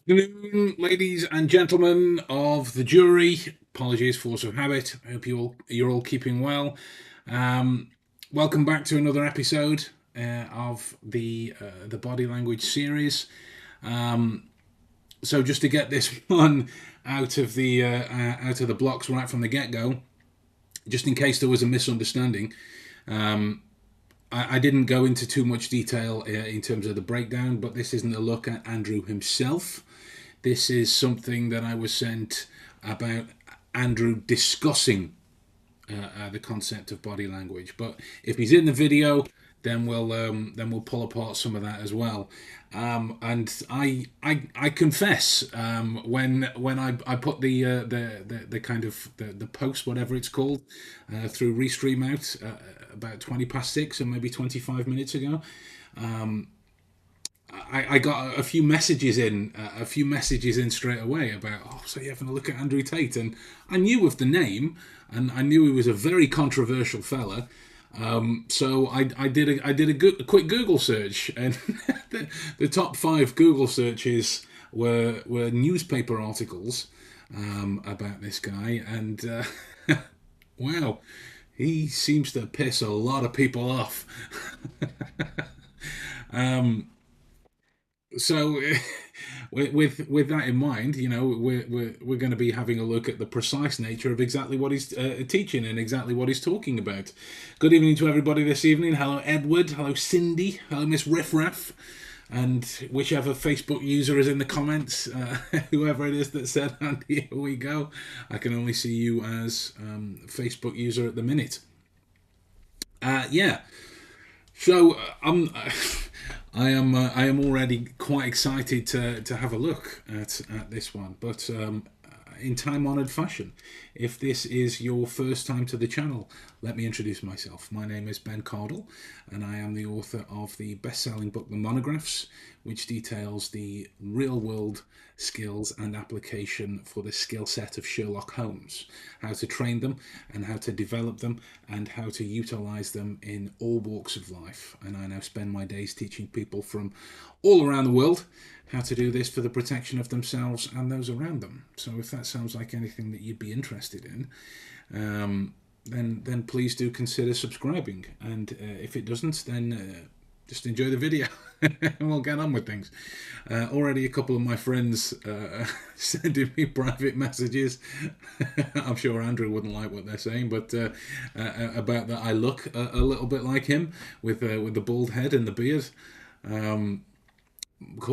Afternoon, ladies and gentlemen of the jury. Apologies, force of habit. I hope you're all keeping well. Um, Welcome back to another episode of the body language series. So just to get this one out of the blocks right from the get go, just in case there was a misunderstanding, I didn't go into too much detail in terms of the breakdown, but this isn't a look at Andrew himself. This is something that I was sent about Andrew discussing the concept of body language. But if he's in the video, then we'll pull apart some of that as well. And I confess, when I put the kind of the post, whatever it's called, through Restream out about 20 past 6 or maybe 25 minutes ago, I got a few messages in straight away about, oh, so you're having a look at Andrew Tate, and I knew of the name, and I knew he was a very controversial fella. So I did a quick Google search, and the top five Google searches were newspaper articles about this guy, and wow, he seems to piss a lot of people off. So with that in mind, we're going to be having a look at the precise nature of exactly what he's teaching and exactly what he's talking about. Good evening to everybody this evening. Hello, Edward. Hello, Cindy. Hello, Miss Riffraff. And whichever Facebook user is in the comments, whoever it is that said, and here we go. I can only see you as Facebook user at the minute. Yeah. So I am already quite excited to have a look at this one, but in time-honored fashion. If this is your first time to the channel, let me introduce myself. My name is Ben Cardle, and I am the author of the best-selling book, The Monographs, which details the real-world skills and application for the skill set of Sherlock Holmes, how to train them and how to develop them and how to utilize them in all walks of life. And I now spend my days teaching people from all around the world how to do this for the protection of themselves and those around them. So if that sounds like anything that you'd be interested in, then please do consider subscribing. And if it doesn't, then just enjoy the video and we'll get on with things. Already a couple of my friends sending me private messages. I'm sure Andrew wouldn't like what they're saying, but about that I look a little bit like him with the bald head and the beard.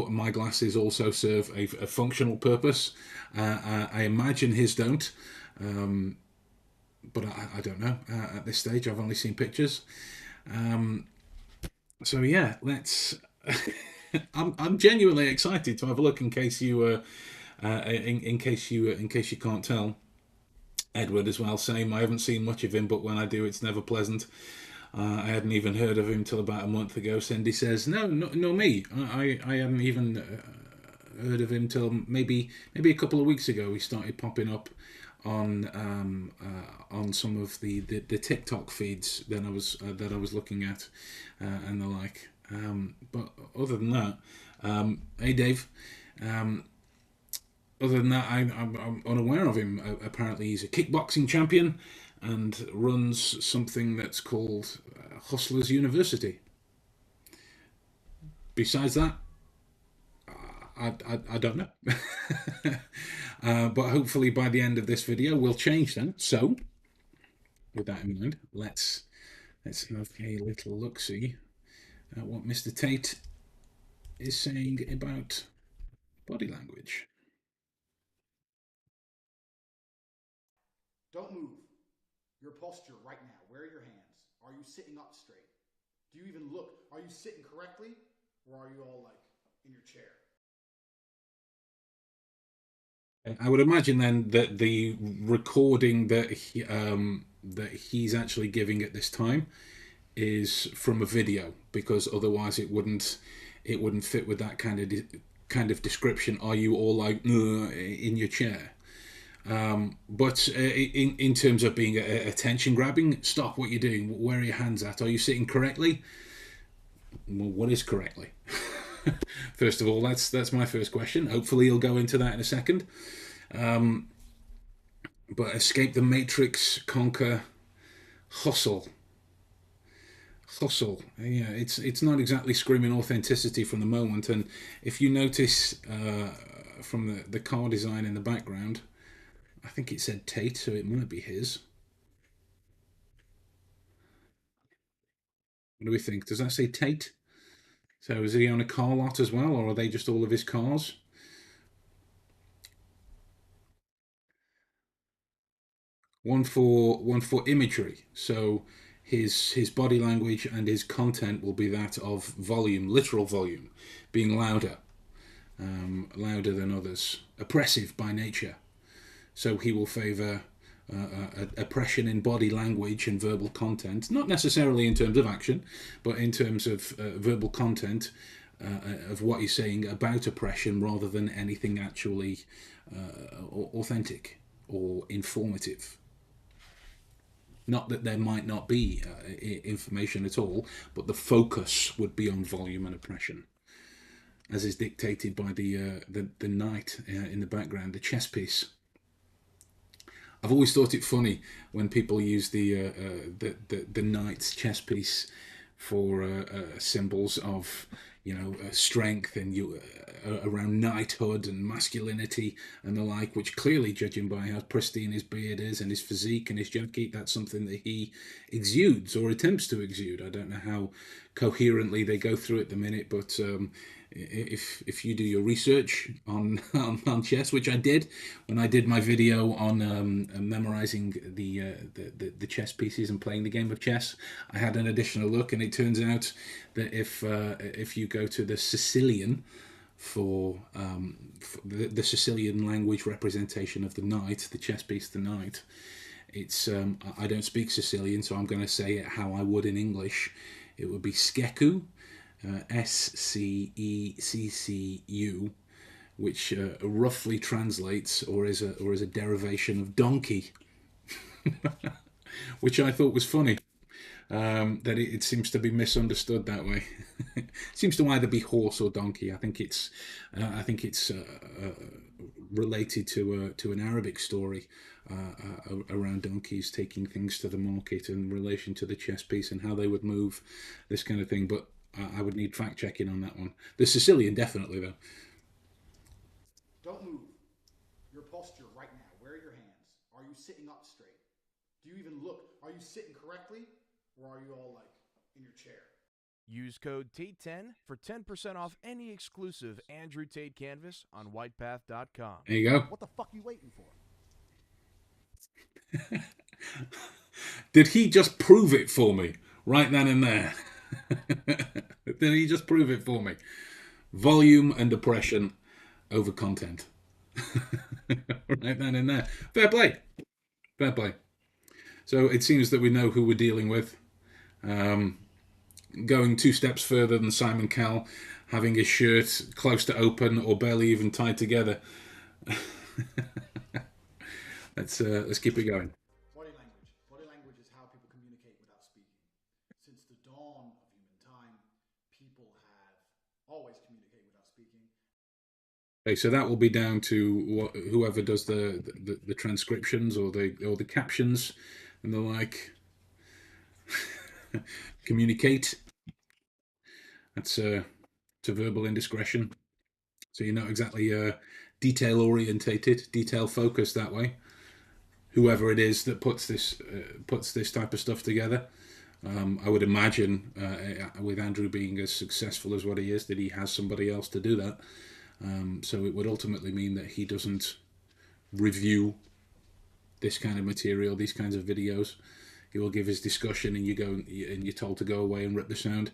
My glasses also serve a functional purpose. I imagine his don't, but I don't know. At this stage, I've only seen pictures. So yeah, let's. I'm genuinely excited to have a look. In case you can't tell, Edward as well. Same. I haven't seen much of him, but when I do, it's never pleasant. I hadn't even heard of him till about a month ago. Cindy says, "No, me. I hadn't even heard of him till maybe a couple of weeks ago. He started popping up on some of the TikTok feeds that I was looking at and the like. But other than that, hey Dave. Other than that, I'm unaware of him. Apparently, he's a kickboxing champion and runs something that's called Hustlers University. Besides that, I don't know. But hopefully by the end of this video, we'll change then. So, with that in mind, let's have a little look-see at what Mr. Tate is saying about body language. Don't move. Your posture right now. Where are your hands? Are you sitting up straight? Do you even look? Are you sitting correctly? Or are you all like in your chair? I would imagine then that the recording that he's actually giving at this time is from a video, because otherwise it wouldn't fit with that kind of description. Are you all like in your chair? But in terms of being attention grabbing, stop what you're doing. Where are your hands at? Are you sitting correctly? Well, what is correctly? First of all, that's my first question. Hopefully, you'll go into that in a second. But escape the matrix, conquer, hustle, hustle. Yeah, it's not exactly screaming authenticity from the moment. And if you notice from the car design in the background, I think it said Tate, so it might be his. What do we think? Does that say Tate? So is he on a car lot as well, or are they just all of his cars? One for imagery. So his body language and his content will be that of volume, literal volume, being louder, louder than others, oppressive by nature. So he will favour oppression in body language and verbal content, not necessarily in terms of action, but in terms of verbal content of what he's saying about oppression rather than anything actually authentic or informative. Not that there might not be information at all, but the focus would be on volume and oppression, as is dictated by the knight in the background, the chess piece. I've always thought it funny when people use the knight's chess piece for symbols of strength and around knighthood and masculinity and the like, which clearly, judging by how pristine his beard is and his physique and his jacket, that's something that he exudes or attempts to exude. I don't know how coherently they go through it the minute, but if you do your research on chess, which I did when I did my video on memorizing the chess pieces and playing the game of chess, I had an additional look, and it turns out that if you go to the Sicilian for the Sicilian language representation of the knight, the chess piece, the knight, it's I don't speak Sicilian, so I'm going to say it how I would in English. It would be Skeku, Sceccu, which roughly translates or is a derivation of donkey, which I thought was funny. That it seems to be misunderstood that way. It seems to either be horse or donkey. I think it's related to an Arabic story around donkeys taking things to the market in relation to the chess piece and how they would move, this kind of thing. But I would need fact checking on that one. The Sicilian definitely though. Don't move. Your posture right now. Where are your hands? Are you sitting up straight? Do you even look? Are you sitting correctly? Or are you all like in your chair? Use code TATE10 for 10% off any exclusive Andrew Tate canvas on whitepath.com. There you go. What the fuck are you waiting for? Did he just prove it for me right then and there? Did he just prove it for me? Volume and oppression over content. Right then and there. Fair play. Fair play. So it seems that we know who we're dealing with. Going two steps further than Simon Cowell, having his shirt close to open or barely even tied together. Let's keep it going. Body language. Body language is how people communicate without speaking. Since the dawn of human time, people have always communicated without speaking. Okay, so that will be down to whoever does the transcriptions or the captions and the like. Communicate. That's to verbal indiscretion. So you're not exactly detail orientated, detail focused that way. Whoever it is that puts this type of stuff together, I would imagine with Andrew being as successful as what he is, that he has somebody else to do that. So it would ultimately mean that he doesn't review this kind of material, these kinds of videos. He will give his discussion, and you're told to go away and rip the sound.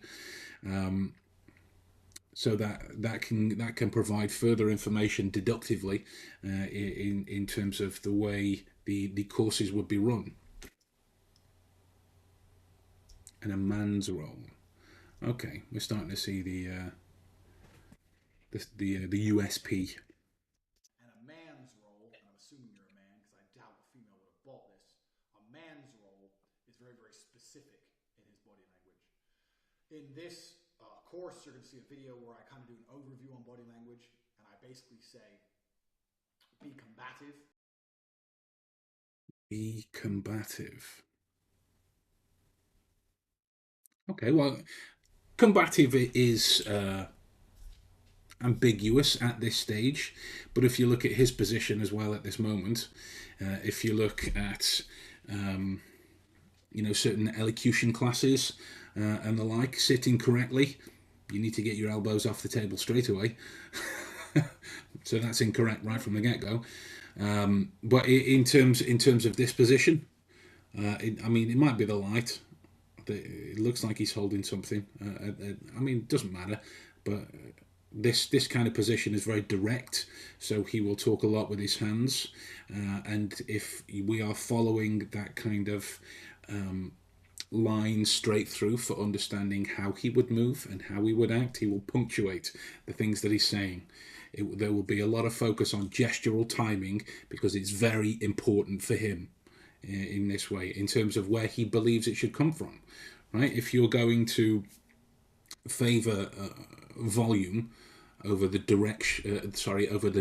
So that can provide further information deductively in terms of the way the courses would be run. And a man's role. Okay, we're starting to see the USP. And a man's role, and I'm assuming you're a man because I doubt a female would have bought this. A man's role is very, very specific in his body language. In this course, you're going to see a video where I kind of do an overview on body language, and I basically say, be combative. Be combative. Okay, well, combative is ambiguous at this stage, but if you look at his position as well at this moment, if you look at certain elocution classes and the like, sitting correctly, you need to get your elbows off the table straight away. So that's incorrect right from the get-go. But in terms of this position, it might be the light. It looks like he's holding something. It doesn't matter, but this kind of position is very direct, so he will talk a lot with his hands, and if we are following that kind of line straight through for understanding how he would move and how he would act, he will punctuate the things that he's saying. There will be a lot of focus on gestural timing because it's very important for him in this way, in terms of where he believes it should come from, right? If you're going to favor volume over the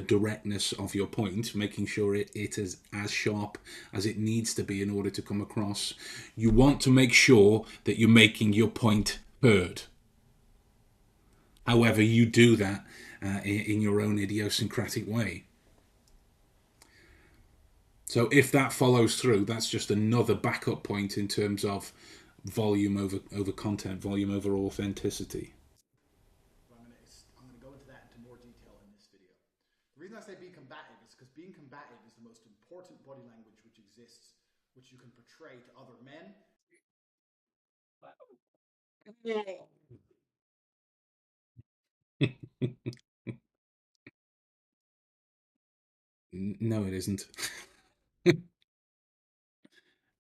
directness of your point, making sure it is as sharp as it needs to be in order to come across, you want to make sure that you're making your point heard. However, you do that in your own idiosyncratic way. So if that follows through, that's just another backup point in terms of volume over content, volume over authenticity. I'm going to go into that into more detail in this video. The reason I say be combative is because being combative is the most important body language which exists, which you can portray to other men. No, it isn't.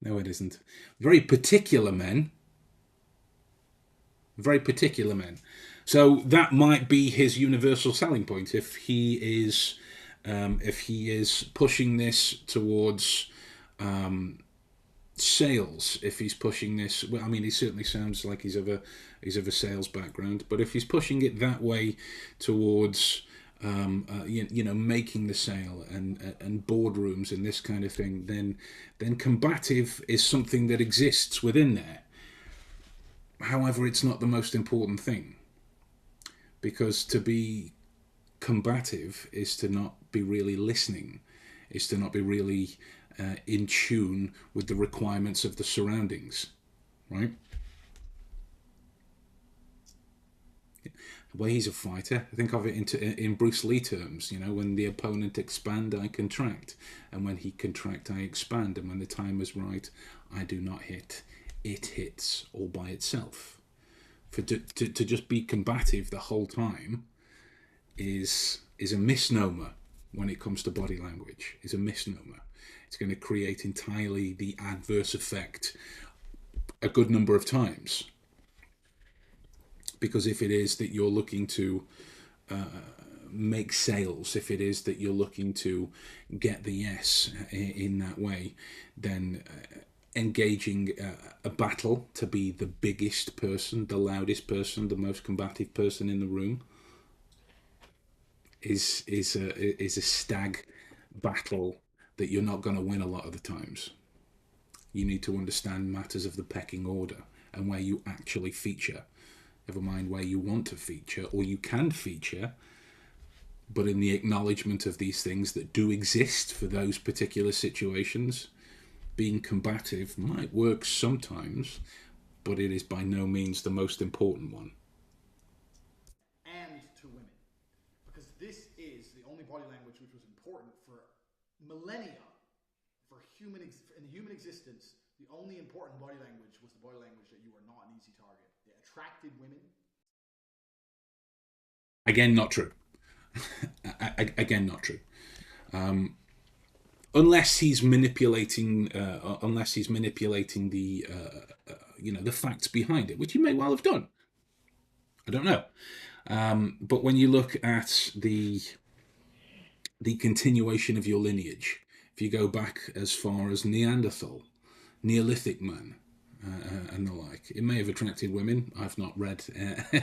No, it isn't. Very particular men. Very particular men. So that might be his universal selling point. If he is pushing this towards sales, if he's pushing this, well, he certainly sounds like he's of a sales background. But if he's pushing it that way towards making the sale and boardrooms and this kind of thing, then combative is something that exists within there. However, it's not the most important thing, because to be combative is to not be really listening, is to not be really in tune with the requirements of the surroundings, right? Well, he's a fighter. Think of it in Bruce Lee terms. When the opponent expand, I contract, and when he contract, I expand, and when the time is right, I do not hit. It hits all by itself. To just be combative the whole time is a misnomer when it comes to body language. Is a misnomer. It's going to create entirely the adverse effect a good number of times. Because if it is that you're looking to make sales, if it is that you're looking to get the yes in that way, then engaging a battle to be the biggest person, the loudest person, the most combative person in the room is a stag battle that you're not going to win a lot of the times. You need to understand matters of the pecking order and where you actually feature. Never mind where you want to feature or you can feature, but in the acknowledgement of these things that do exist for those particular situations, being combative might work sometimes, but it is by no means the most important one. And to women. Because this is the only body language which was important for millennia, in the human existence. The only important body language was the body language that you are not an easy target. It attracted women. Again, not true. Again, not true. Unless he's manipulating the the facts behind it, which he may well have done. I don't know. But when you look at the continuation of your lineage, if you go back as far as Neanderthal, Neolithic man, and the like. It may have attracted women. I've not read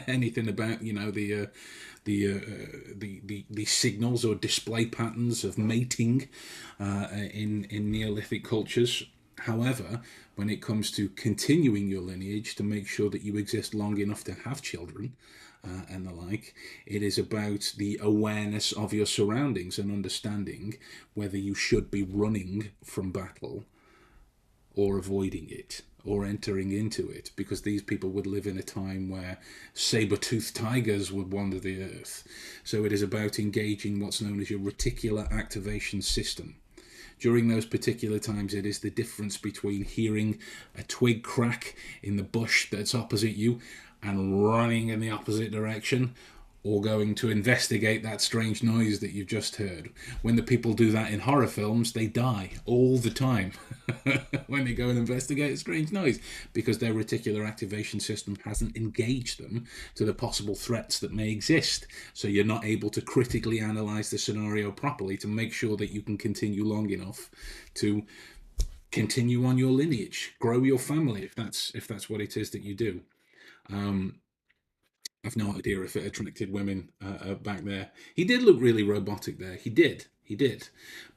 anything about the signals or display patterns of mating in Neolithic cultures. However, when it comes to continuing your lineage to make sure that you exist long enough to have children and the like, it is about the awareness of your surroundings and understanding whether you should be running from battle or avoiding it or entering into it, because these people would live in a time where saber-toothed tigers would wander the earth. So it is about engaging what's known as your reticular activation system. During those particular times, it is the difference between hearing a twig crack in the bush that's opposite you and running in the opposite direction, or going to investigate that strange noise that you've just heard. When the people do that in horror films, they die all the time when they go and investigate a strange noise, because their reticular activation system hasn't engaged them to the possible threats that may exist. So you're not able to critically analyze the scenario properly to make sure that you can continue long enough to continue on your lineage, grow your family, if that's what it is that you do. I've no idea if it attracted women back there. He did look really robotic there. He did,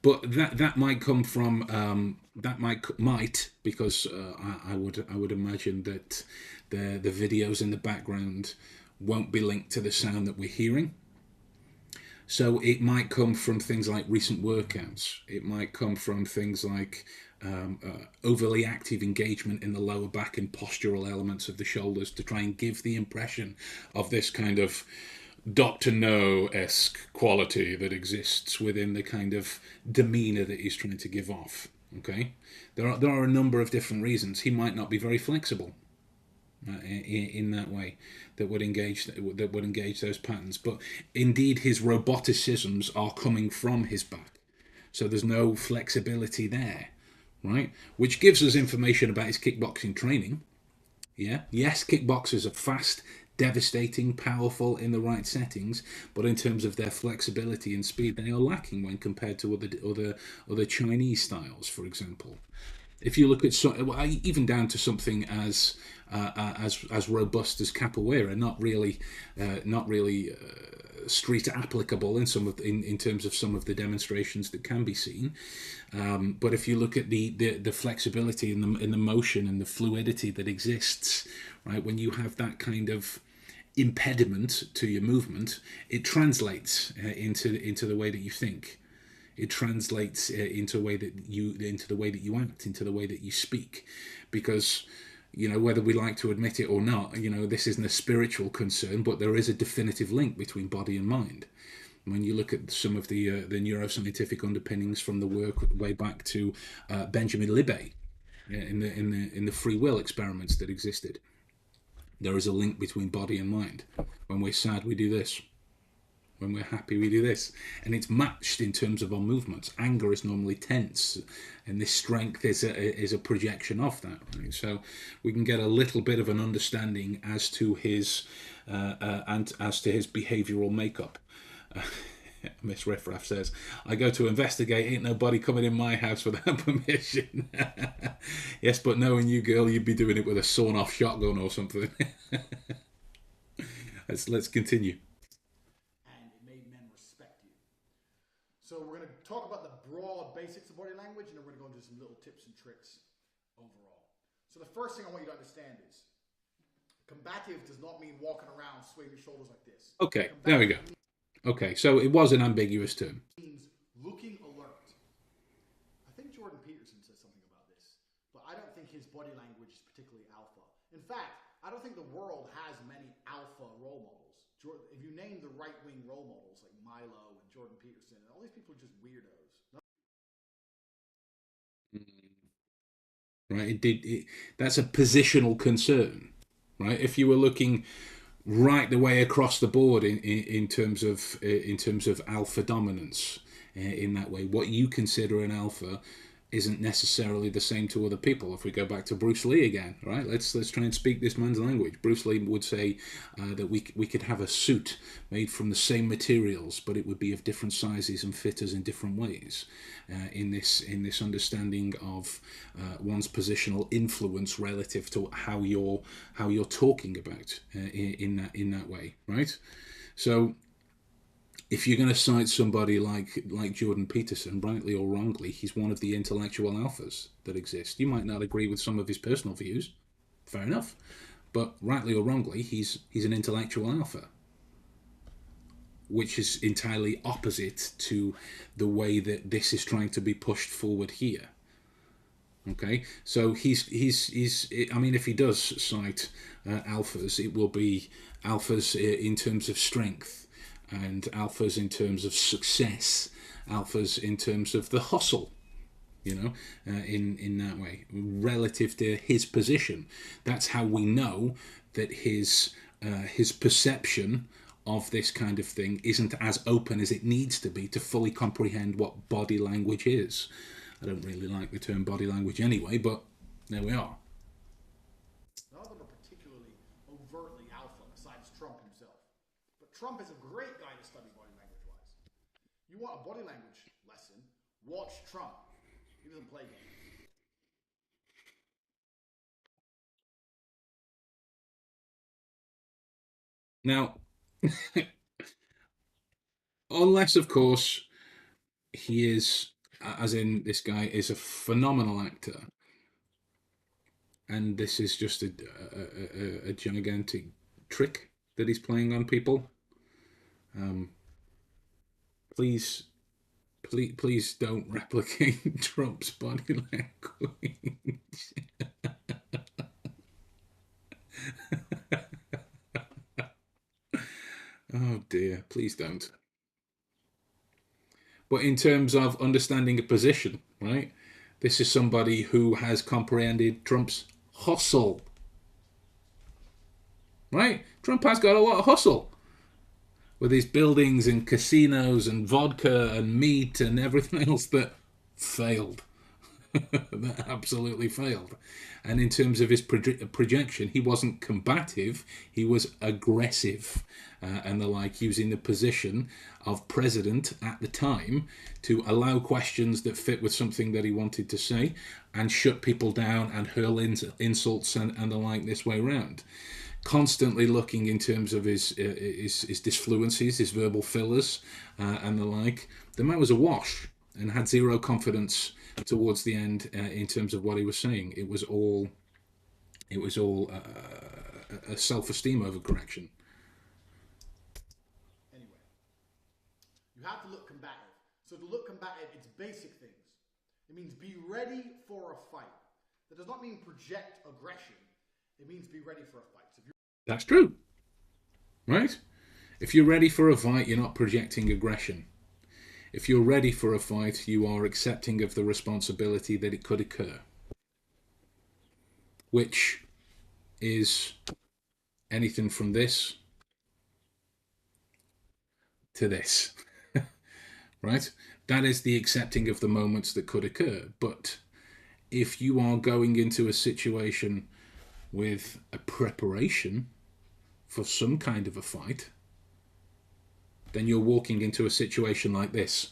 but that might come from might because I would imagine that the videos in the background won't be linked to the sound that we're hearing. So it might come from things like recent workouts. It might come from things like overly active engagement in the lower back and postural elements of the shoulders to try and give the impression of this kind of Dr. No-esque quality that exists within the kind of demeanour that he's trying to give off. Okay, there are a number of different reasons. He might not be very flexible in that way that would engage those patterns, but indeed his roboticisms are coming from his back, so there's no flexibility there, right? Which gives us information about his kickboxing training. Yes, kickboxers are fast, devastating, powerful in the right settings, but in terms of their flexibility and speed, they are lacking when compared to other Chinese styles, for example. If you look at even down to something as robust as capoeira, not really street applicable in terms of some of the demonstrations that can be seen, but if you look at the flexibility in the motion and the fluidity that exists, right, when you have that kind of impediment to your movement, it translates into the way that you think. It translates into the way that you act, into the way that you speak, because whether we like to admit it or not, this isn't a spiritual concern, but there is a definitive link between body and mind. When you look at some of the neuroscientific underpinnings from the work way back to Benjamin Libet in the free will experiments that existed, there is a link between body and mind. When we're sad, we do this. When we're happy, we do this, and it's matched in terms of our movements. Anger is normally tense, and this strength is a projection of that. Right? So we can get a little bit of an understanding as to his behavioural makeup. Miss Riffraff says, "I go to investigate. Ain't nobody coming in my house without permission." Yes, but knowing you, girl, you'd be doing it with a sawn-off shotgun or something. Let's continue. So we're going to talk about the broad basics of body language, and then we're going to go into some little tips and tricks overall. So the first thing I want you to understand is combative does not mean walking around swaying your shoulders like this. Okay, there we go. Okay, so it was an ambiguous term. Means looking alert. I think Jordan Peterson says something about this, but I don't think his body language is particularly alpha. In fact, I don't think the world has many alpha role models. If you name the right-wing role models like Milo and Jordan Peterson, all these people are just weirdos. Right, that's a positional concern, right? If you were looking right the way across the board in terms of alpha dominance, in that way, what you consider an alpha isn't necessarily the same to other people. If we go back to Bruce Lee again, right? Let's try and speak this man's language. Bruce Lee would say that we could have a suit made from the same materials, but it would be of different sizes and fit us in different ways. In this understanding of one's positional influence relative to how you're talking about in that way, right? So if you're going to cite somebody like Jordan Peterson, rightly or wrongly, he's one of the intellectual alphas that exist. You might not agree with some of his personal views, fair enough, but rightly or wrongly, he's an intellectual alpha, which is entirely opposite to the way that this is trying to be pushed forward here. Okay, so he's I mean, if he does cite alphas, it will be alphas in terms of strength, and alphas in terms of success, alphas in terms of the hustle, in that way, relative to his position. That's how we know that his perception of this kind of thing isn't as open as it needs to be to fully comprehend what body language is. I don't really like the term body language anyway, but there we are. None of them are particularly overtly alpha, besides Trump himself. But Trump is a great guy to study body language wise. You want a body language lesson? Watch Trump. He doesn't play games. Now, unless, of course, he is, as in this guy is a phenomenal actor, and this is just a gigantic trick that he's playing on people. Um, please, please don't replicate Trump's body language. Oh dear, please don't. But in terms of understanding a position, right? This is somebody who has comprehended Trump's hustle, right? Trump has got a lot of hustle with his buildings and casinos and vodka and meat and everything else that failed. That absolutely failed. And in terms of his projection, he wasn't combative, he was aggressive, and the like, using the position of president at the time to allow questions that fit with something that he wanted to say and shut people down and hurl insults and the like this way around. Constantly looking in terms of his disfluencies, his verbal fillers, and the like. The man was awash and had zero confidence towards the end in terms of what he was saying. It was all a self-esteem overcorrection. Anyway, you have to look combative. So to look combative, it's basic things. It means be ready for a fight. That does not mean project aggression. It means be ready for a fight. So if That's true, right? If you're ready for a fight, you're not projecting aggression. If you're ready for a fight, you are accepting of the responsibility that it could occur, which is anything from this to this, right? That is the accepting of the moments that could occur. But if you are going into a situation with a preparation for some kind of a fight, then you're walking into a situation like this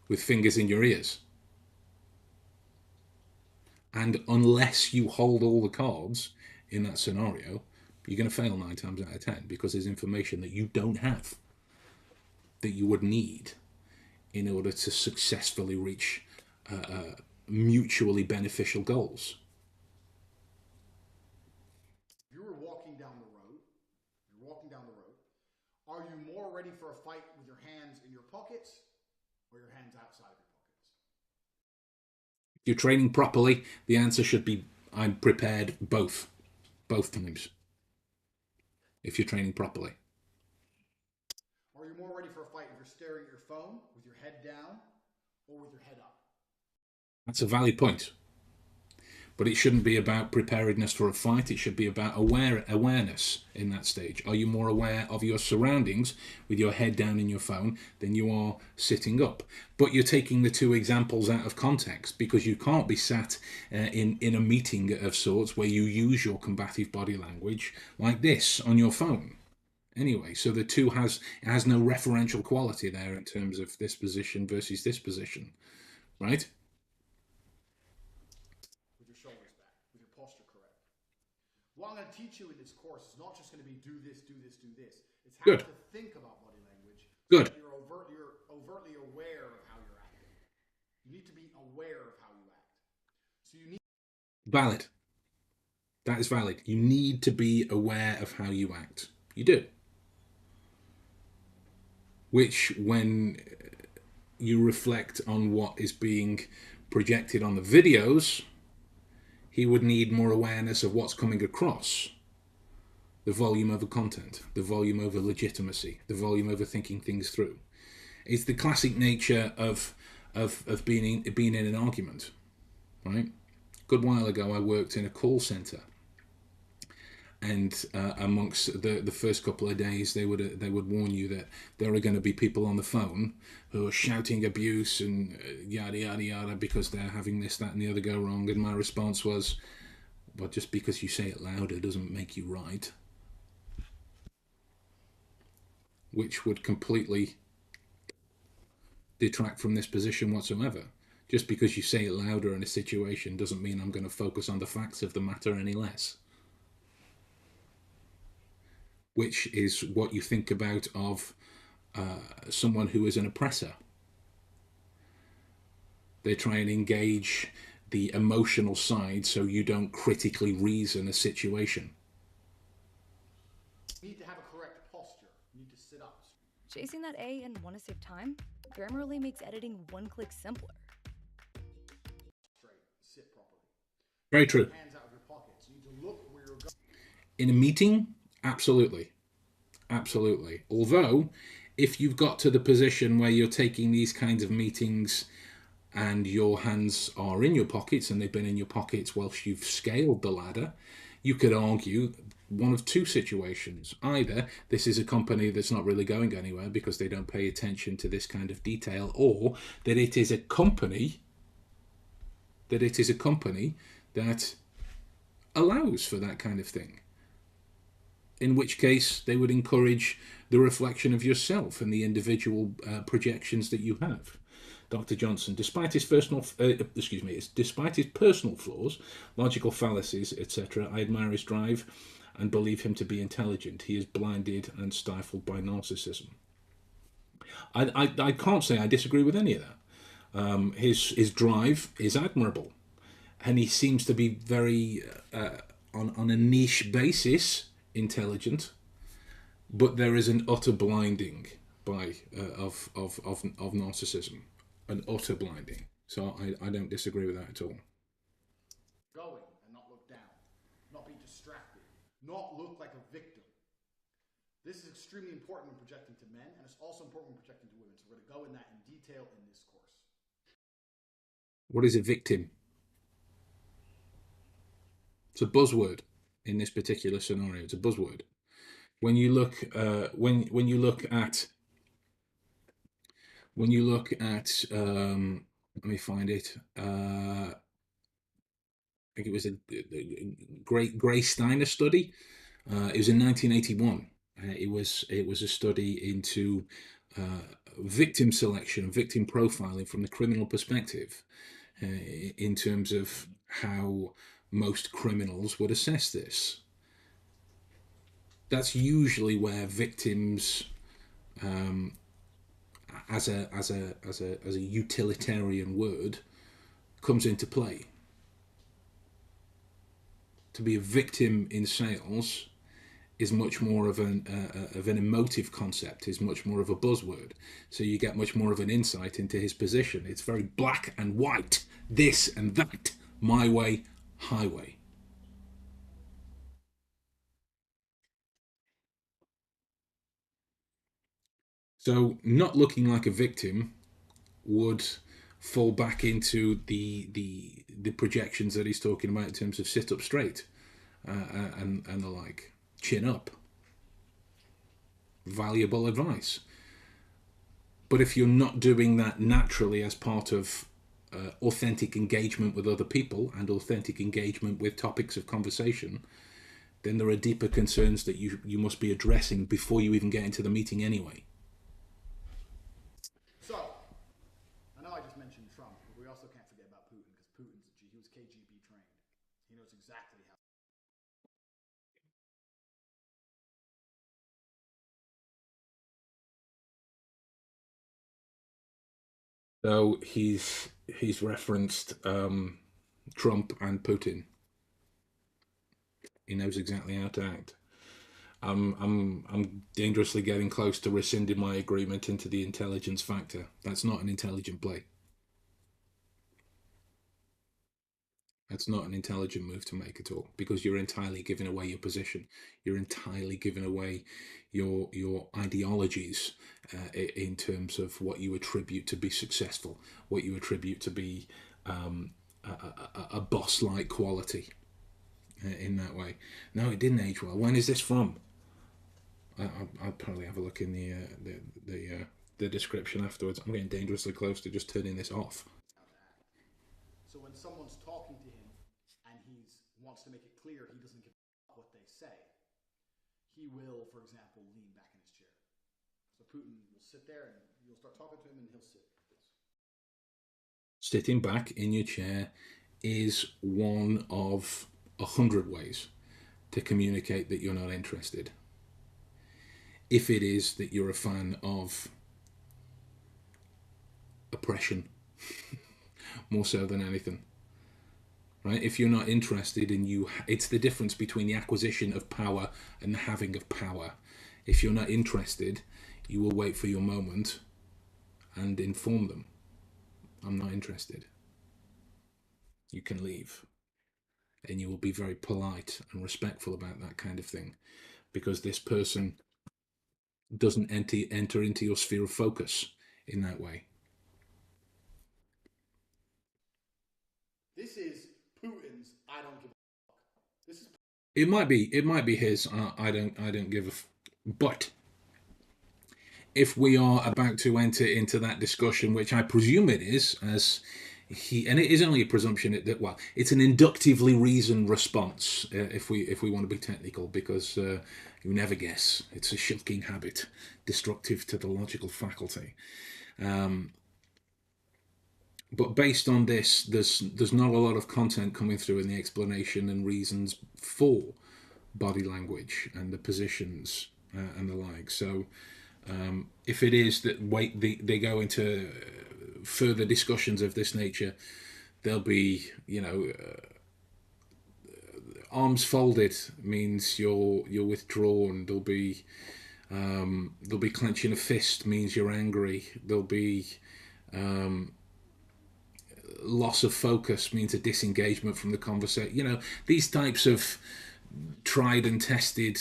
with fingers in your ears. And unless you hold all the cards in that scenario, you're going to fail 9 times out of 10 because there's information that you don't have that you would need in order to successfully reach mutually beneficial goals. you were walking down the road, are you more ready for a fight with your hands in your pockets or your hands outside of your pockets? If you're training properly, the answer should be I'm prepared both times. If you're training properly. Are you more ready for a fight if you're staring at your phone with your head down or with your head up? That's a valid point. But it shouldn't be about preparedness for a fight. It should be about awareness in that stage. Are you more aware of your surroundings with your head down in your phone than you are sitting up? But you're taking the two examples out of context, because you can't be sat in a meeting of sorts where you use your combative body language like this on your phone. Anyway, so the two has no referential quality there in terms of this position versus this position, right? With your shoulders back, with your posture correct. What I'm going to teach you in this course is not just going to be do this, do this, do this. It's how Good. to think about body language. Good. You're overtly aware of how you're acting. You need to be aware of how you act. So you need. Valid. That is valid. You need to be aware of how you act. You do. Which, when you reflect on what is being projected on the videos, he would need more awareness of what's coming across. The volume over content, the volume over legitimacy, the volume over thinking things through. It's the classic nature of being in an argument, right? A good while ago, I worked in a call center, and amongst the first couple of days, they would warn you that there are going to be people on the phone who are shouting abuse and yada yada yada because they're having this, that, and the other go wrong. And my response was, well, just because you say it louder doesn't make you right. Which would completely detract from this position whatsoever. Just because you say it louder in a situation doesn't mean I'm going to focus on the facts of the matter any less. Which is what you think about of someone who is an oppressor. They try and engage the emotional side so you don't critically reason a situation. You need to have a correct posture. You need to sit up. Chasing that A and want to save time? Grammarly makes editing one click simpler. Straight. Sit properly. Very true. Hands out of your pockets. You need to look where you're going. In a meeting, absolutely. Absolutely. Although, if you've got to the position where you're taking these kinds of meetings and your hands are in your pockets and they've been in your pockets whilst you've scaled the ladder, you could argue one of two situations. Either this is a company that's not really going anywhere because they don't pay attention to this kind of detail, or that it is a company that allows for that kind of thing. In which case, they would encourage the reflection of yourself and the individual projections that you have. Dr. Johnson, despite his personal flaws, logical fallacies, etc., I admire his drive and believe him to be intelligent. He is blinded and stifled by narcissism. I can't say I disagree with any of that. His drive is admirable, and he seems to be very on a niche basis intelligent, but there is an utter blinding of narcissism, an utter blinding. So I don't disagree with that at all. Going and not look down, not be distracted, not look like a victim. This is extremely important when projecting to men, and it's also important when projecting to women. So we're going to go in that in detail in this course. What is a victim? It's a buzzword in this particular scenario. It's a buzzword. When you look when you look at let me find it. I think it was a Gray Steiner study. It was in 1981. It was a study into victim selection, victim profiling from the criminal perspective, in terms of how most criminals would assess this. That's usually where victims, as a utilitarian word, comes into play. To be a victim in sales is much more of an emotive concept, is much more of a buzzword. So you get much more of an insight into his position. It's very black and white, this and that, my way, highway. So not looking like a victim would fall back into the projections that he's talking about in terms of sit up straight and the like, chin up. Valuable advice. But if you're not doing that naturally as part of authentic engagement with other people and authentic engagement with topics of conversation, then there are deeper concerns that you must be addressing before you even get into the meeting anyway. So, I know I just mentioned Trump, but we also can't forget about Putin, because he was KGB trained. He knows exactly how. So he's referenced Trump and Putin. He knows exactly how to act. I'm dangerously getting close to rescinding my agreement into the intelligence factor. That's not an intelligent play. That's not an intelligent move to make at all, because you're entirely giving away your position. You're entirely giving away your ideologies in terms of what you attribute to be successful, what you attribute to be a boss-like quality in that way. No, it didn't age well. When is this from? I'll probably have a look in the description afterwards. I'm getting dangerously close to just turning this off. So when someone's talking to him and he wants to make it clear he doesn't give a what they say, he will, for example, lean back in his chair. So Putin will sit there and you'll start talking to him and he'll sit. Sitting back in your chair is one of 100 ways to communicate that you're not interested. If it is that you're a fan of oppression, more so than anything, right? If you're not interested and it's the difference between the acquisition of power and the having of power. If you're not interested, you will wait for your moment and inform them, I'm not interested. You can leave. And you will be very polite and respectful about that kind of thing, because this person doesn't enter into your sphere of focus in that way. This is Putin's I don't give a fuck. This is It might be his I don't give a but if we are about to enter into that discussion, which I presume it is, as and it is only a presumption that, well, it's an inductively reasoned response, if we want to be technical, because you never guess. It's a shocking habit, destructive to the logical faculty. But based on this, there's not a lot of content coming through in the explanation and reasons for body language and the positions and the like. So if it is that they go into further discussions of this nature, there'll be, arms folded means you're withdrawn. There'll be clenching a fist means you're angry. There'll be loss of focus means a disengagement from the conversation. These types of tried and tested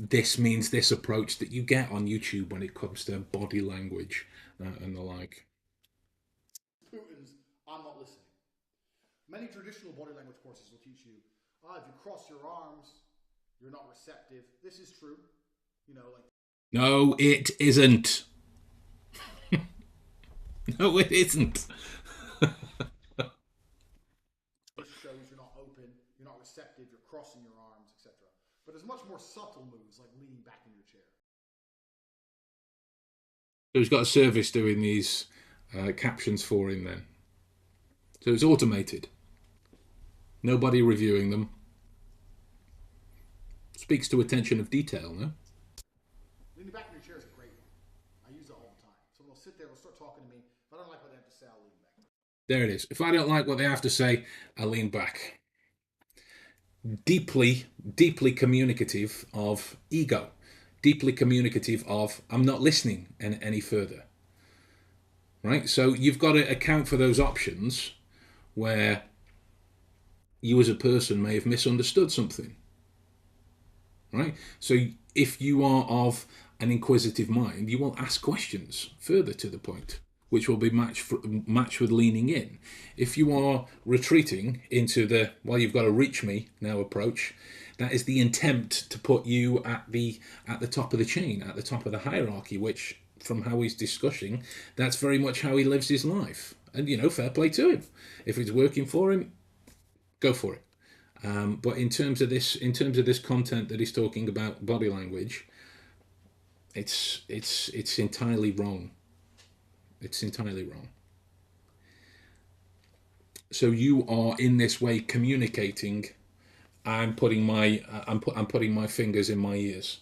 this means this approach that you get on YouTube when it comes to body language and the like. Putin's I'm not listening. Many traditional body language courses will teach you, if you cross your arms, you're not receptive. This is true. No, it isn't. No, it isn't. This shows you're not open, you're not receptive, you're crossing your arms, etc. But there's much more subtle moves, like leaning back in your chair. So he's got a service doing these captions for him then. So it's automated. Nobody reviewing them. Speaks to attention of detail, no? Leaning back in your chair is a great one. I use it all the time. Someone will sit there, they'll start talking to me. If I don't like what they have to say, I'll lean back. There it is. If I don't like what they have to say, I'll lean back. Deeply, deeply communicative of ego. Deeply communicative of I'm not listening any further. Right? So you've got to account for those options where you as a person may have misunderstood something. Right? So if you are of an inquisitive mind, you will ask questions further to the point. which will be matched with leaning in. If you are retreating into the, well, you've got to reach me now approach, that is the intent to put you at the top of the chain, at the top of the hierarchy, which, from how he's discussing, that's very much how he lives his life. And, you know, fair play to him. If it's working for him, go for it. But in terms of this content that he's talking about, body language, it's entirely wrong. It's entirely wrong. So you are in this way communicating. I'm putting my fingers in my ears.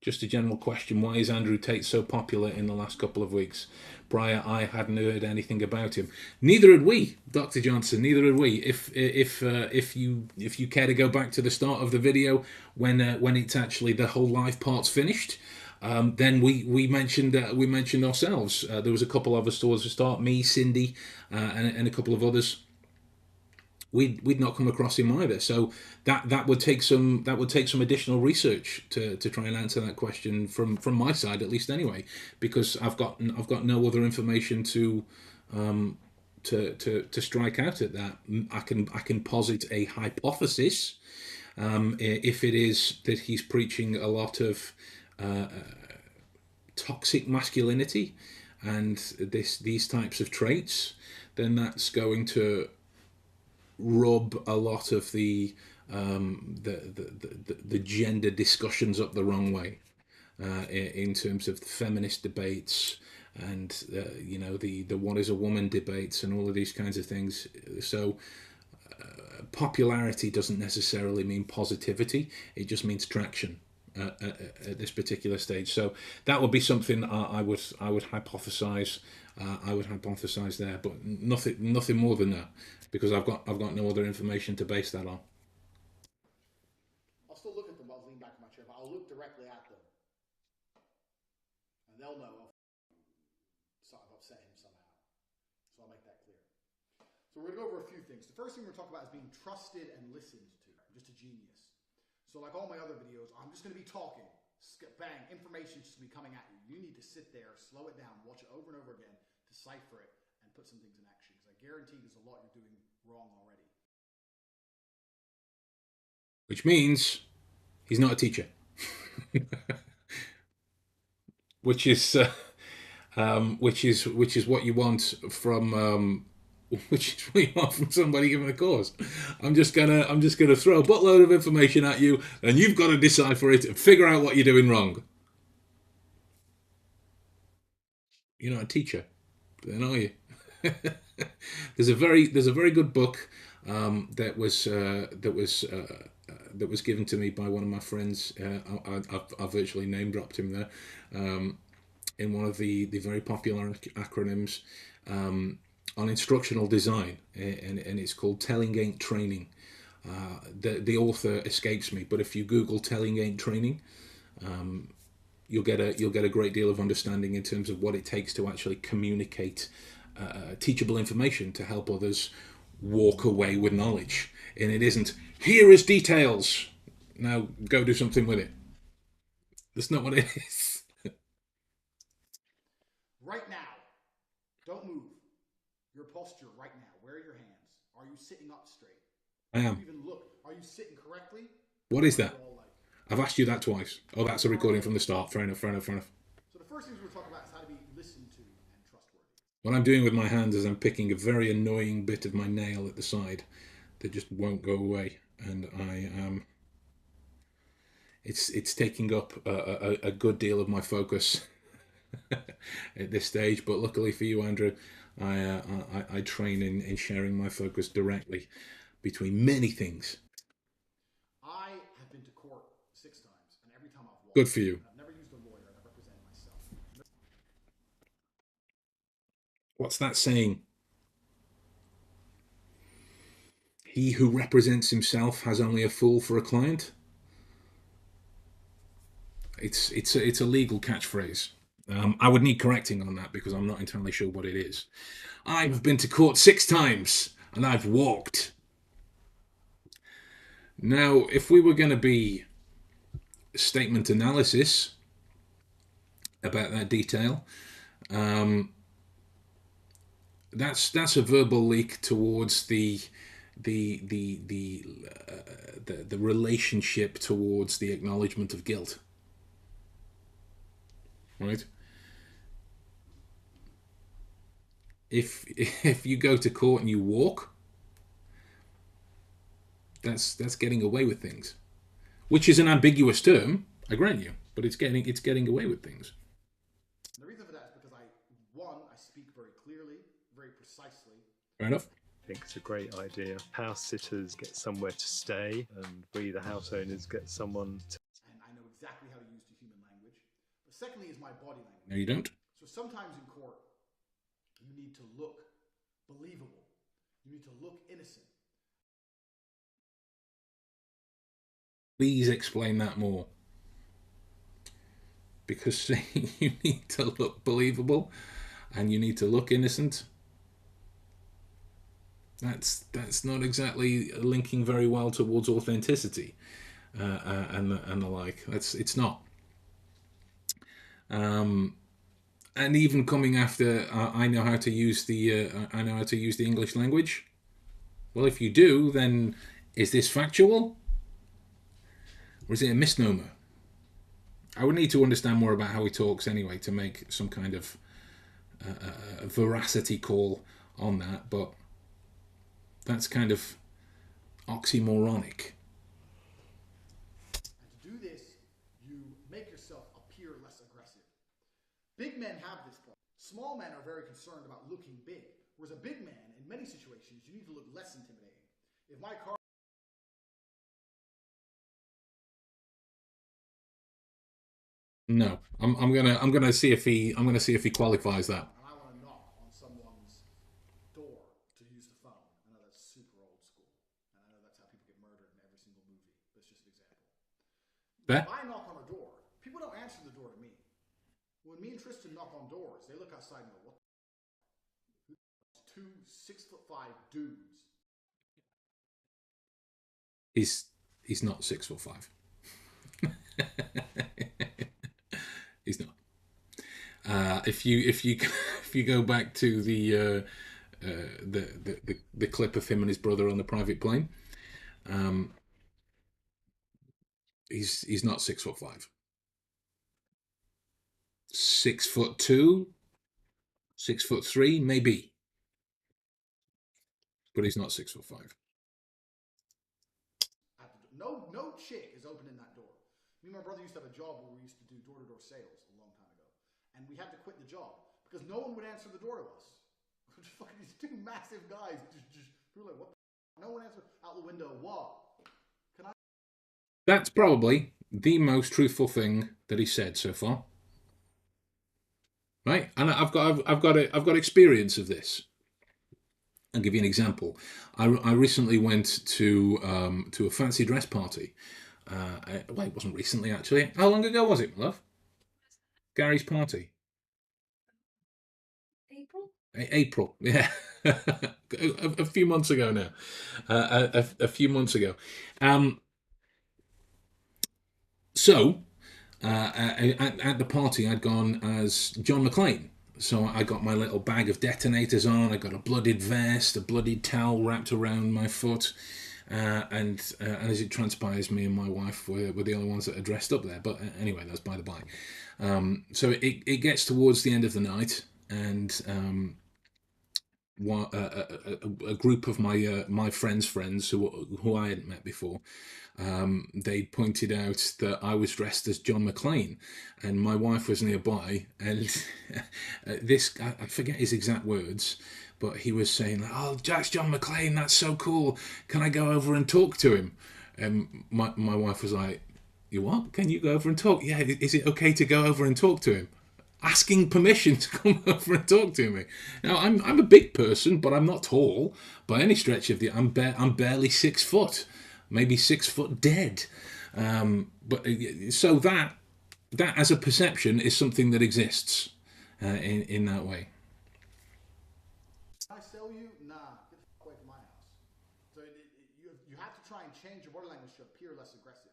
Just a general question: why is Andrew Tate so popular in the last couple of weeks? Prior, I hadn't heard anything about him. Neither had we, Dr. Johnson. Neither had we. If you care to go back to the start of the video when it's actually the whole live part's finished, then we mentioned ourselves. There was a couple of us towards the start, me, Cindy, and a couple of others. We'd not come across him either, so that would take some additional research to try and answer that question from my side, at least anyway, because I've got no other information to strike out at that. I can posit a hypothesis, if it is that he's preaching a lot of toxic masculinity and these types of traits, then that's going to rub a lot of the gender discussions up the wrong way, in terms of the feminist debates and you know, the what is a woman debates and all of these kinds of things. So popularity doesn't necessarily mean positivity; it just means traction at this particular stage. So that would be something I would hypothesize. I would hypothesize there, but nothing more than that, because I've got no other information to base that on. I'll still look at them. I'll lean back in my chair, but I'll look directly at them, and they'll know I've upset him somehow. So I'll make that clear. So we're going to go over a few things. The first thing we're going to talk about is being trusted and listened to. Just a genius. So like all my other videos, I'm just going to be talking. Bang, information's just going to be coming at you. You need to sit there, slow it down, watch it over and over again, decipher it, and put some things in action. Because I guarantee there's a lot you're doing wrong already. Which means he's not a teacher. which is what you want from somebody giving a course. I'm just gonna throw a buttload of information at you, and you've got to decipher it and figure out what you're doing wrong. You're not a teacher, then, are you? There's a very good book that was given to me by one of my friends. I virtually name dropped him there, in one of the very popular acronyms on instructional design, and it's called Telling Ain't Training. The author escapes me, but if you Google Telling Ain't Training, you'll get a great deal of understanding in terms of what it takes to actually communicate teachable information to help others walk away with knowledge. And it isn't, here is details, now go do something with it. That's not what it is. Right now, don't move. Your posture right now. Where are your hands? Are you sitting up straight? I am. Even look. Are you sitting correctly? What is that? I've asked you that twice. Oh, that's a recording from the start. Fair enough. So the first things we're talking about is how to be listened to and trustworthy. What I'm doing with my hands is I'm picking a very annoying bit of my nail at the side that just won't go away, and I am. It's taking up a good deal of my focus at this stage. But luckily for you, Andrew, I train in sharing my focus directly between many things. I have been to court 6 times, and every time I've won. Good for you. I've never used a lawyer. I've represented myself. What's that saying? He who represents himself has only a fool for a client. It's a legal catchphrase. I would need correcting on that because I'm not entirely sure what it is. I've been to court 6 times and I've walked. Now, if we were going to be statement analysis, about that detail. That's a verbal leak towards the relationship towards the acknowledgement of guilt, right? If you go to court and you walk, that's getting away with things, which is an ambiguous term, I grant you, but it's getting away with things. And the reason for that is because I speak very clearly, very precisely. Fair enough. I think it's a great idea. House sitters get somewhere to stay, and we, the house owners, get someone to. And I know exactly how to use the human language. But secondly is my body language. No, you don't. So sometimes in court, you need to look believable. You need to look innocent. Please explain that more. Because saying you need to look believable and you need to look innocent, that's not exactly linking very well towards authenticity and the like. It's not. And even coming after I know how to use the English language. Well, if you do, then is this factual, or is it a misnomer? I would need to understand more about how he talks anyway to make some kind of veracity call on that, but that's kind of oxymoronic. And to do this, you make yourself appear less aggressive. Big men have this problem. Small men are very concerned about looking big, whereas a big man, in many situations, you need to look less intimidating. If my car No, I'm gonna see if he qualifies that. and I want to knock on someone's door to use the phone, I know that's super old school, and I know that's how people get murdered in every single movie. That's just an example. There. If I knock on a door, people don't answer the door to me. When me and Tristan knock on doors, they look outside and go, "What? Two 6'5" dudes." He's not 6'5". He's not. If you go back to the clip of him and his brother on the private plane, he's not 6'5". 6'2", 6'3", maybe, but he's not 6'5". No chick is opening that door. Me and my brother used to have a job where we used to do door-to-door sales a long time ago, and we had to quit the job because no one would answer the door to us. Just fucking these two massive guys, we were like, "What the f-?" No one answered out the window. What? Can I? That's probably the most truthful thing that he said so far. Right, and I've got experience of this. I'll give you an example. I recently went to a fancy dress party. Well, it wasn't recently actually. How long ago was it, love? Gary's party. April, yeah, a few months ago now. A few months ago. So at the party, I'd gone as John McClane. So I got my little bag of detonators on. I got a bloodied vest, a bloodied towel wrapped around my foot, and as it transpires, me and my wife were the only ones that are dressed up there. But anyway, that's by the by. So it gets towards the end of the night, and a group of my friends who I hadn't met before, they pointed out that I was dressed as John McClane, and my wife was nearby, and this I forget his exact words, but he was saying, "Oh, that's John McClane, that's so cool. Can I go over and talk to him?" And my wife was like, "You what? Can you go over and talk? Yeah, is it okay to go over and talk to him?" Asking permission to come over and talk to me. Now I'm a big person, but I'm not tall by any stretch of the. I'm barely 6 foot, maybe 6 foot dead. But so that as a perception is something that exists in that way. Can I sell you? Nah, get the fuck away from my house. So you have to try and change your body language to appear less aggressive.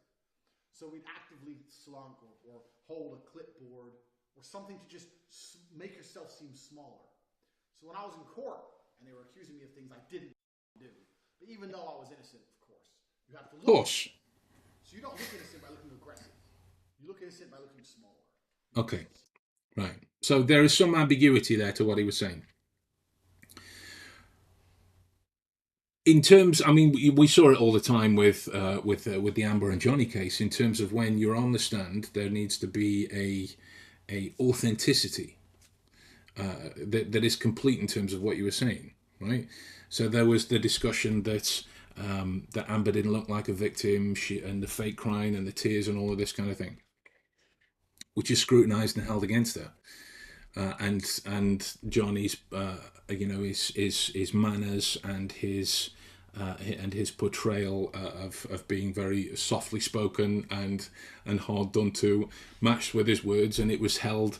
So we'd actively slunk or hold a clipboard or something to just make yourself seem smaller. So when I was in court and they were accusing me of things I didn't do, but even though I was innocent, of course, you have to look. Of course. So you don't look innocent by looking aggressive. You look innocent by looking smaller. Okay. Right. So there is some ambiguity there to what he was saying. In terms, I mean, we saw it all the time with the Amber and Johnny case. In terms of when you're on the stand, there needs to be a authenticity that is complete in terms of what you were saying, right? So there was the discussion that that Amber didn't look like a victim, and the fake crying and the tears and all of this kind of thing, which is scrutinised and held against her. And Johnny's, his manners and his portrayal of being very softly spoken and hard done to, matched with his words, and it was held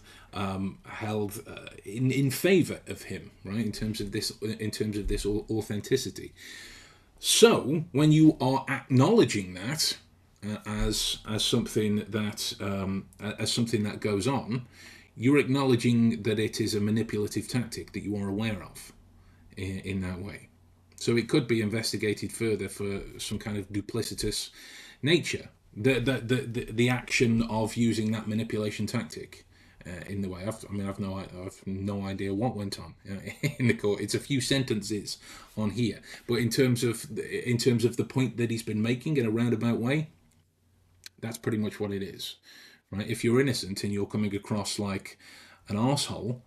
in favour of him, right? In terms of this authenticity. So when you are acknowledging that as something that goes on, you're acknowledging that it is a manipulative tactic that you are aware of in that way. So it could be investigated further for some kind of duplicitous nature. The action of using that manipulation tactic in the way. I've no idea what went on in the court. It's a few sentences on here, but in terms of the point that he's been making in a roundabout way, that's pretty much what it is. Right? If you're innocent and you're coming across like an arsehole,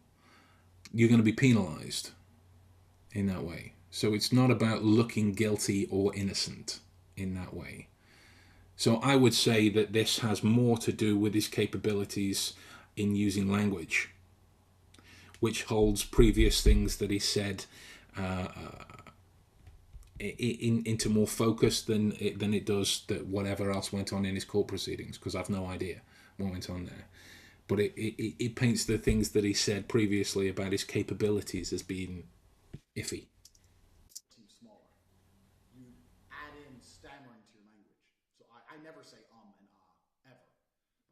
you're going to be penalised in that way. So it's not about looking guilty or innocent in that way. So I would say that this has more to do with his capabilities in using language, which holds previous things that he said into more focus than it does that whatever else went on in his court proceedings, because I've no idea what went on there. But it paints the things that he said previously about his capabilities as being iffy. Seem smaller. You add in stammering to your language. So I never say and ever.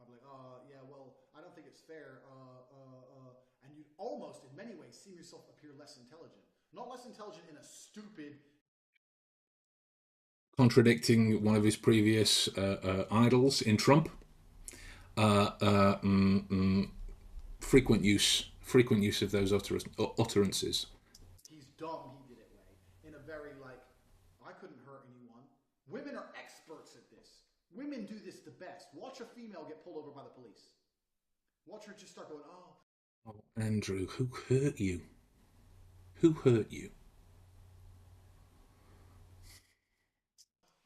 I'm like, yeah, well, I don't think it's fair. And you almost, in many ways, see yourself appear less intelligent. Not less intelligent in a stupid, contradicting one of his previous idols in Trump. Frequent use of those utterances. He's dumb, he did it way. In a very I couldn't hurt anyone. Women are experts at this. Women do this the best. Watch a female get pulled over by the police. Watch her just start going, Oh, Andrew, who hurt you? Who hurt you?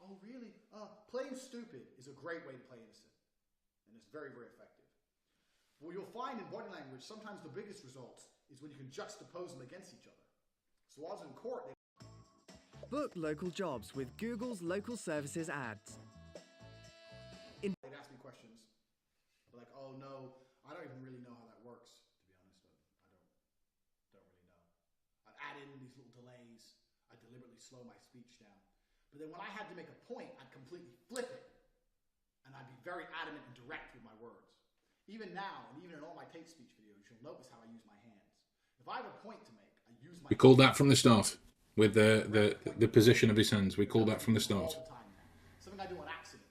Oh, really? Playing stupid is a great way to play innocent. And it's very, very effective. What you'll find in body language, sometimes the biggest results is when you can juxtapose them against each other. So while I was in court, Book local jobs with Google's local services ads. they'd ask me questions. Like, oh no, I don't even really know how that works, to be honest. I don't really know. I'd add in these little delays. I'd deliberately slow my speech down. But then when I had to make a point, I'd completely flip it. And I'd be very adamant and direct with my words. Even now, and even in all my Tate speech videos, you'll notice how I use my hands. If I have a point to make, I use my hands. We called that from the start with the position of his hands. We called that from the start. All the time now. Something I do on accident.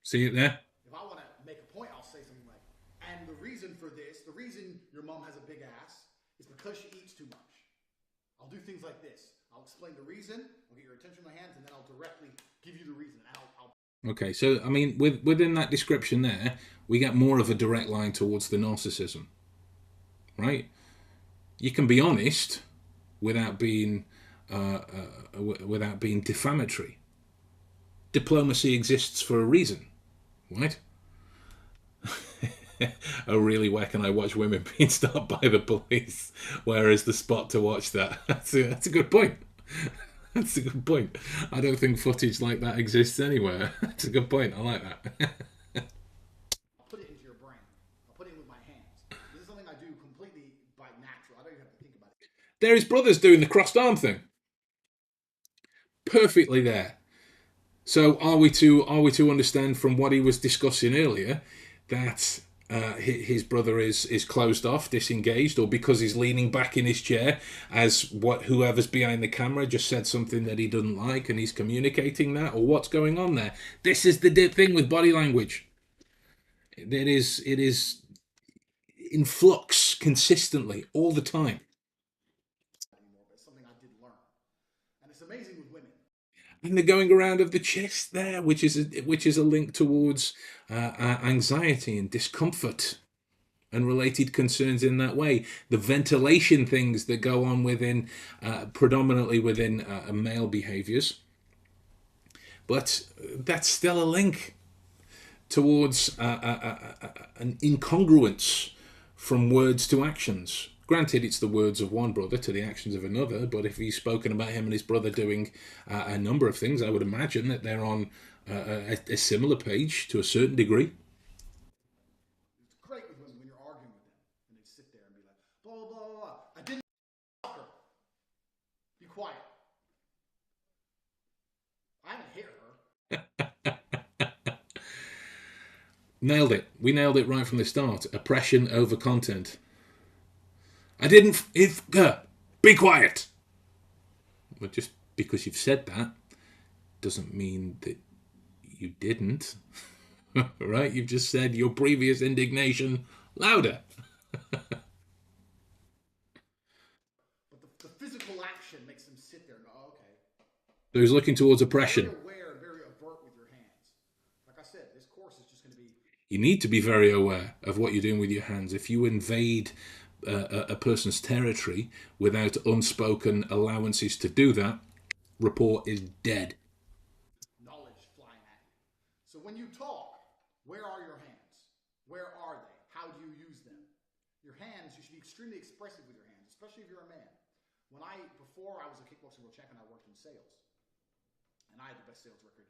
See it there? If I want to make a point, I'll say something like, and the reason for this, the reason your mom has a big ass is because she eats too much. I'll do things like this. I'll explain the reason, I'll get your attention in my hands, and then I'll directly give you the reason. And I'll Okay, so I mean, within that description there, we get more of a direct line towards the narcissism, right? You can be honest without being defamatory. Diplomacy exists for a reason, right? Oh, really? Where can I watch women being stopped by the police? Where is the spot to watch that? That's a good point. That's a good point. I don't think footage like that exists anywhere. That's a good point. I like that. I'll put it into your brain. I'll put it in with my hands. This is something I do completely by natural. I don't even have to think about it. There his brother's doing the crossed arm thing. Perfectly there. So are we to understand from what he was discussing earlier that his brother is closed off, disengaged, or because he's leaning back in his chair as whoever's behind the camera just said something that he doesn't like and he's communicating that, or what's going on there. This is the thing with body language. It is in flux consistently all the time. Anymore, but it's something I did learn, and it's amazing with women. And the going around of the chest there, which is a link towards anxiety and discomfort and related concerns in that way. The ventilation things that go on within, predominantly within male behaviors. But that's still a link towards an incongruence from words to actions. Granted, it's the words of one brother to the actions of another, but if he's spoken about him and his brother doing a number of things, I would imagine that they're on a similar page to a certain degree. It's great with women when you're arguing with them and they sit there and be like, blah, blah, blah, blah, blah. I didn't fuck her. Be quiet. I didn't hit her. Nailed it. We nailed it right from the start. Oppression over content. I didn't. Be quiet. But just because you've said that doesn't mean that you didn't. Right? You've just said your previous indignation louder. But the physical action makes them sit there and go, oh, okay. So he's looking towards oppression. Very aware and very avert with your hands. Like I said, this course is just going to be. You need to be very aware of what you're doing with your hands. If you invade a person's territory without unspoken allowances to do that, rapport is dead. Knowledge flying at you. So when you talk, where are your hands? Where are they? How do you use them? Your hands, you should be extremely expressive with your hands, especially if you're a man. Before I was a kickboxing world champion, I worked in sales. And I had the best sales record.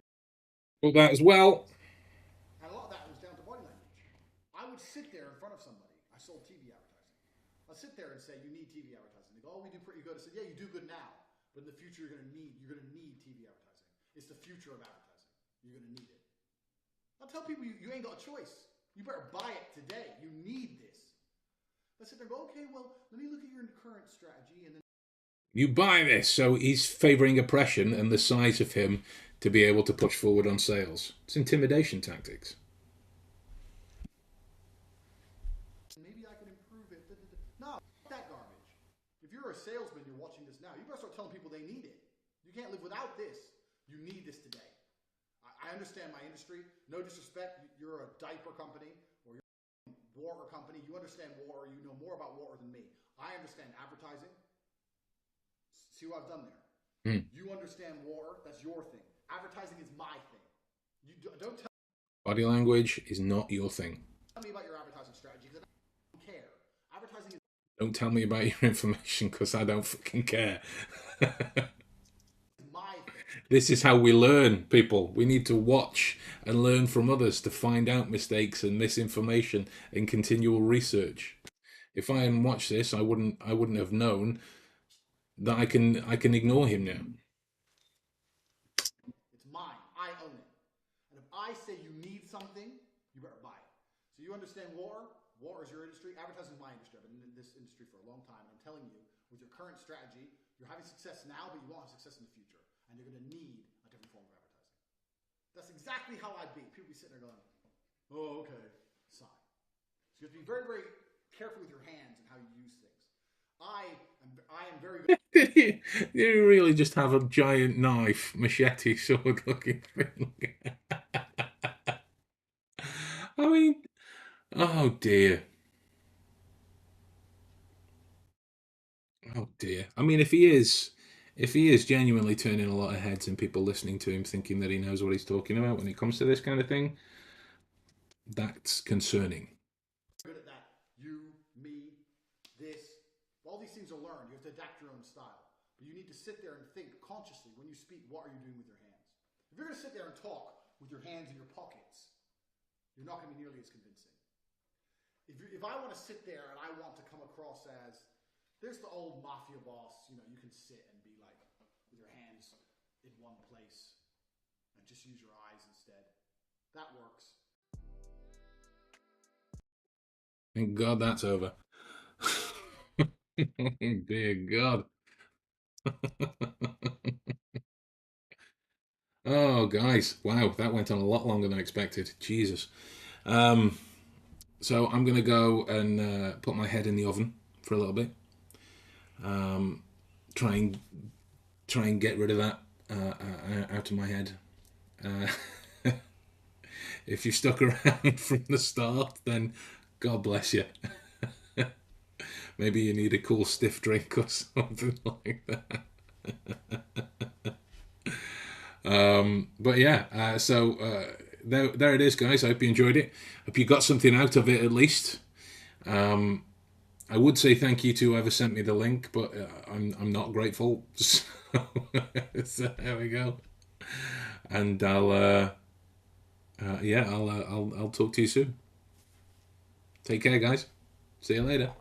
Well, that as well. And a lot of that was down to body language. I would sit there in front of somebody. I sold TV advertising. I'd sit there and say, you need TV advertising. They go, oh, we do pretty good. I said, yeah, you do good now. But in the future, you're gonna need TV advertising. It's the future of advertising. You're gonna need it. I'll tell people you ain't got a choice. You better buy it today. You need this. I sit there and go, okay, well, let me look at your current strategy and then You buy this. So he's favouring oppression and the size of him to be able to push forward on sales. It's intimidation tactics. maybe I can improve it. No, that garbage. If you're a salesman, you're watching this now, you better start telling people they need it. You can't live without this. You need this today. I understand my industry. No disrespect, you're a diaper company or you're a water company. You understand water. You know more about water than me. I understand advertising. See what I've done there? You understand water. That's your thing. Advertising is my thing. You don't tell Body language is not your thing. me about your advertising strategy because I don't care. Advertising is Don't tell me about your information because I don't fucking care. my thing. This is how we learn, people. We need to watch and learn from others to find out mistakes and misinformation and continual research. If I hadn't watched this, I wouldn't have known that I can ignore him now. It's mine. I own it. And if I say you need something, you better buy it. So you understand water? Water is your industry. Advertising is my industry. I've been in this industry for a long time. And I'm telling you, with your current strategy, you're having success now, but you won't have success in the future. And you're going to need a different form of advertising. That's exactly how I'd be. People be sitting there going, oh, okay, sigh. So you have to be very, very careful with your hands and how you use things. I am very good. Did you really just have a giant knife, machete sword looking thing? I mean, oh dear. Oh dear. I mean, if he is genuinely turning a lot of heads and people listening to him thinking that he knows what he's talking about when it comes to this kind of thing, that's concerning. Good at that. You, me, this. All these things are learned. You have to adapt your own style. But you need to sit there and think consciously when you speak, what are you doing with your hands? If you're going to sit there and talk with your hands in your pockets, you're not going to be nearly as convincing. If I want to sit there and I want to come across as, there's the old mafia boss, you know, you can sit and be like, with your hands in one place and just use your eyes instead. That works. Thank God that's over. Dear God. Oh, guys. Wow, that went on a lot longer than expected. Jesus. So I'm going to go and put my head in the oven for a little bit. Try and get rid of that out of my head. If you stuck around from the start, then God bless you. Maybe you need a cool stiff drink or something like that. But yeah, so there it is, guys. I hope you enjoyed it. Hope you got something out of it at least. I would say thank you to whoever sent me the link, but I'm not grateful. So there we go. And I'll talk to you soon. Take care, guys. See you later.